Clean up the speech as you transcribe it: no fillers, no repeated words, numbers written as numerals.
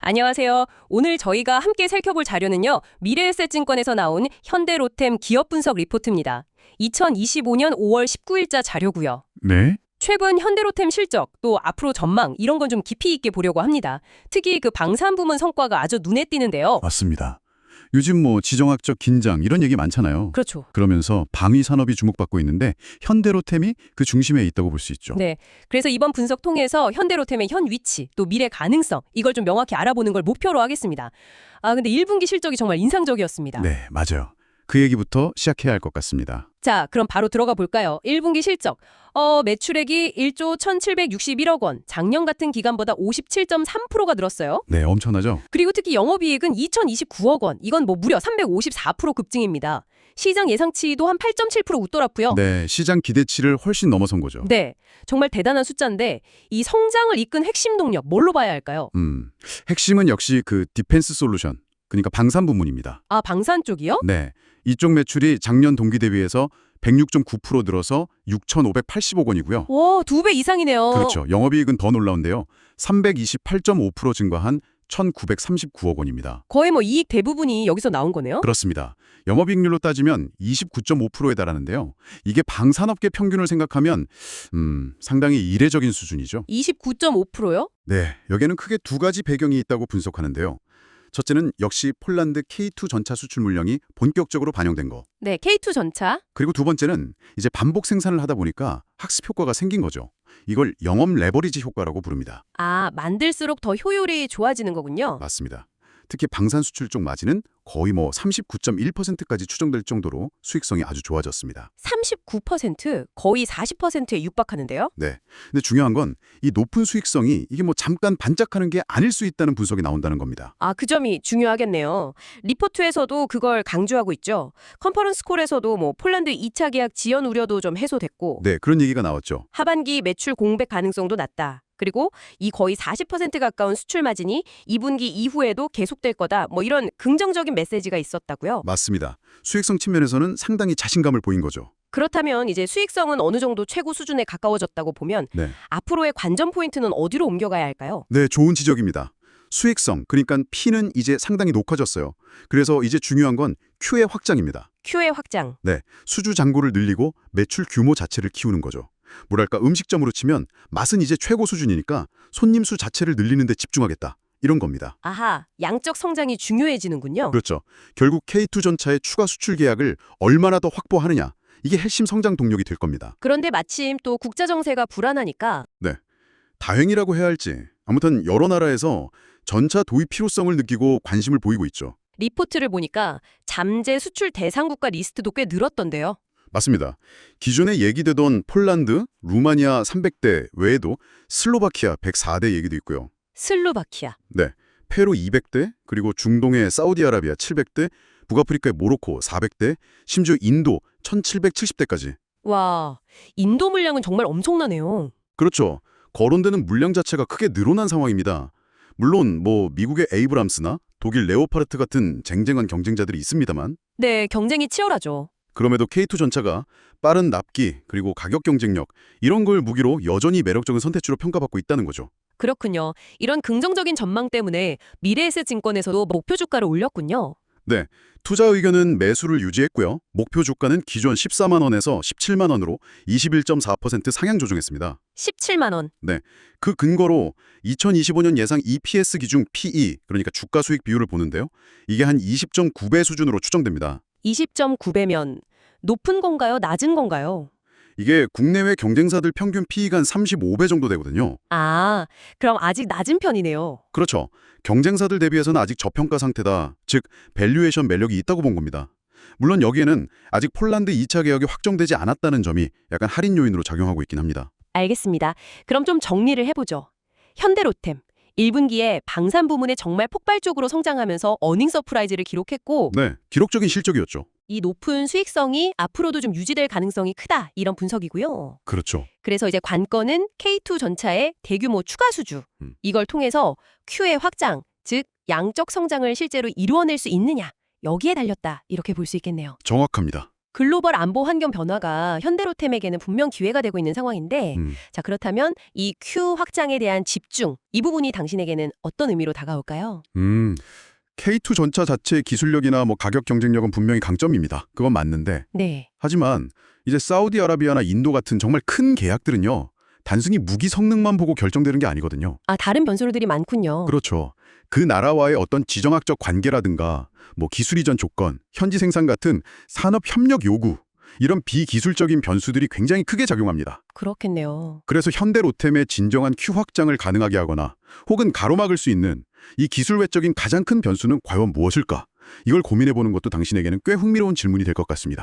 안녕하세요. 오늘 저희가 함께 살펴볼 자료는요. 미래에셋증권에서 나온 현대로템 기업 분석 리포트입니다. 2025년 5월 19일자 자료고요. 네? 최근 현대로템 실적, 또 앞으로 전망 이런 건 좀 깊이 있게 보려고 합니다. 특히 그 방산 부문 성과가 아주 눈에 띄는데요. 맞습니다. 요즘 지정학적 긴장 이런 얘기 많잖아요. 그렇죠. 그러면서 방위 산업이 주목받고 있는데 현대로템이 그 중심에 있다고 볼 수 있죠. 네. 그래서 이번 분석 통해서 현대로템의 현 위치, 또 미래 가능성 이걸 좀 명확히 알아보는 걸 목표로 하겠습니다. 근데 1분기 실적이 정말 인상적이었습니다. 네, 맞아요. 그 얘기부터 시작해야 할 것 같습니다. 자, 그럼 바로 들어가 볼까요? 1분기 실적. 매출액이 1조 1,761억 원. 작년 같은 기간보다 57.3%가 늘었어요. 네, 엄청나죠? 그리고 특히 영업이익은 2,029억 원. 이건 무려 354% 급증입니다. 시장 예상치도 한 8.7% 웃돌았고요. 네, 시장 기대치를 훨씬 넘어선 거죠. 네, 정말 대단한 숫자인데 이 성장을 이끈 핵심 동력 뭘로 봐야 할까요? 핵심은 역시 그 디펜스 솔루션, 그러니까 방산 부문입니다. 방산 쪽이요? 네, 이쪽 매출이 작년 동기 대비해서 106.9% 늘어서 6,580억 원이고요. 와, 2배 이상이네요. 그렇죠. 영업이익은 더 놀라운데요. 328.5% 증가한 1,939억 원입니다. 거의 이익 대부분이 여기서 나온 거네요? 그렇습니다. 영업이익률로 따지면 29.5%에 달하는데요. 이게 방산업계 평균을 생각하면 상당히 이례적인 수준이죠. 29.5%요? 네, 여기에는 크게 두 가지 배경이 있다고 분석하는데요. 첫째는 역시 폴란드 K2 전차 수출 물량이 본격적으로 반영된 거. 네, K2 전차. 그리고 두 번째는 이제 반복 생산을 하다 보니까 학습 효과가 생긴 거죠. 이걸 영업 레버리지 효과라고 부릅니다. 만들수록 더 효율이 좋아지는 거군요. 맞습니다. 특히 방산 수출 쪽 마진은 거의 39.1%까지 추정될 정도로 수익성이 아주 좋아졌습니다. 39%? 거의 40%에 육박하는데요? 네. 근데 중요한 건 이 높은 수익성이 이게 잠깐 반짝하는 게 아닐 수 있다는 분석이 나온다는 겁니다. 그 점이 중요하겠네요. 리포트에서도 그걸 강조하고 있죠. 컨퍼런스 콜에서도 폴란드 2차 계약 지연 우려도 좀 해소됐고 네, 그런 얘기가 나왔죠. 하반기 매출 공백 가능성도 낮다. 그리고 이 거의 40% 가까운 수출 마진이 2분기 이후에도 계속될 거다. 이런 긍정적인 메시지가 있었다고요. 맞습니다. 수익성 측면에서는 상당히 자신감을 보인 거죠. 그렇다면 이제 수익성은 어느 정도 최고 수준에 가까워졌다고 보면 네. 앞으로의 관전 포인트는 어디로 옮겨가야 할까요? 네, 좋은 지적입니다. 수익성, 그러니까 P는 이제 상당히 높아졌어요. 그래서 이제 중요한 건 Q의 확장입니다. Q의 확장. 네, 수주 잔고를 늘리고 매출 규모 자체를 키우는 거죠. 뭐랄까 음식점으로 치면 맛은 이제 최고 수준이니까 손님 수 자체를 늘리는 데 집중하겠다. 이런 겁니다. 아하, 양적 성장이 중요해지는군요. 그렇죠. 결국 K2 전차의 추가 수출 계약을 얼마나 더 확보하느냐. 이게 핵심 성장 동력이 될 겁니다. 그런데 마침 또 국자 정세가 불안하니까 네, 다행이라고 해야 할지 아무튼 여러 나라에서 전차 도입 필요성을 느끼고 관심을 보이고 있죠. 리포트를 보니까 잠재 수출 대상 국가 리스트도 꽤 늘었던데요. 맞습니다. 기존에 얘기되던 폴란드, 루마니아 300대 외에도 슬로바키아 104대 얘기도 있고요. 슬로바키아. 네, 페루 200대, 그리고 중동의 사우디아라비아 700대, 북아프리카의 모로코 400대, 심지어 인도 1770대까지. 와, 인도 물량은 정말 엄청나네요. 그렇죠. 거론되는 물량 자체가 크게 늘어난 상황입니다. 물론 미국의 에이브람스나 독일 레오파르트 같은 쟁쟁한 경쟁자들이 있습니다만 네, 경쟁이 치열하죠. 그럼에도 K2 전차가 빠른 납기 그리고 가격 경쟁력 이런 걸 무기로 여전히 매력적인 선택지로 평가받고 있다는 거죠. 그렇군요. 이런 긍정적인 전망 때문에 미래에셋 증권에서도 목표 주가를 올렸군요. 네, 투자 의견은 매수를 유지했고요. 목표 주가는 기존 14만 원에서 17만 원으로 21.4% 상향 조정했습니다. 17만 원. 네, 그 근거로 2025년 예상 EPS 기준 PE, 그러니까 주가 수익 비율을 보는데요. 이게 한 20.9배 수준으로 추정됩니다. 20.9배면 높은 건가요? 낮은 건가요? 이게 국내외 경쟁사들 평균 PE가 한 35배 정도 되거든요. 그럼 아직 낮은 편이네요. 그렇죠. 경쟁사들 대비해서는 아직 저평가 상태다. 즉, 밸류에이션 매력이 있다고 본 겁니다. 물론 여기에는 아직 폴란드 2차 계약이 확정되지 않았다는 점이 약간 할인 요인으로 작용하고 있긴 합니다. 알겠습니다. 그럼 좀 정리를 해보죠. 현대로템. 1분기에 방산 부문에 정말 폭발적으로 성장하면서 어닝 서프라이즈를 기록했고 네, 기록적인 실적이었죠. 이 높은 수익성이 앞으로도 좀 유지될 가능성이 크다 이런 분석이고요. 그렇죠. 그래서 이제 관건은 K2 전차의 대규모 추가 수주. 이걸 통해서 Q의 확장, 즉 양적 성장을 실제로 이루어낼 수 있느냐 여기에 달렸다 이렇게 볼 수 있겠네요. 정확합니다. 글로벌 안보 환경 변화가 현대로템에게는 분명 기회가 되고 있는 상황인데 자, 그렇다면 이 Q 확장에 대한 집중, 이 부분이 당신에게는 어떤 의미로 다가올까요? K2 전차 자체의 기술력이나 가격 경쟁력은 분명히 강점입니다. 그건 맞는데 네. 하지만 이제 사우디아라비아나 인도 같은 정말 큰 계약들은요. 단순히 무기 성능만 보고 결정되는 게 아니거든요. 아, 다른 변수들이 많군요. 그렇죠. 그 나라와의 어떤 지정학적 관계라든가 기술 이전 조건, 현지 생산 같은 산업 협력 요구 이런 비기술적인 변수들이 굉장히 크게 작용합니다. 그렇겠네요. 그래서 현대로템의 진정한 Q 확장을 가능하게 하거나 혹은 가로막을 수 있는 이 기술 외적인 가장 큰 변수는 과연 무엇일까? 이걸 고민해보는 것도 당신에게는 꽤 흥미로운 질문이 될 것 같습니다.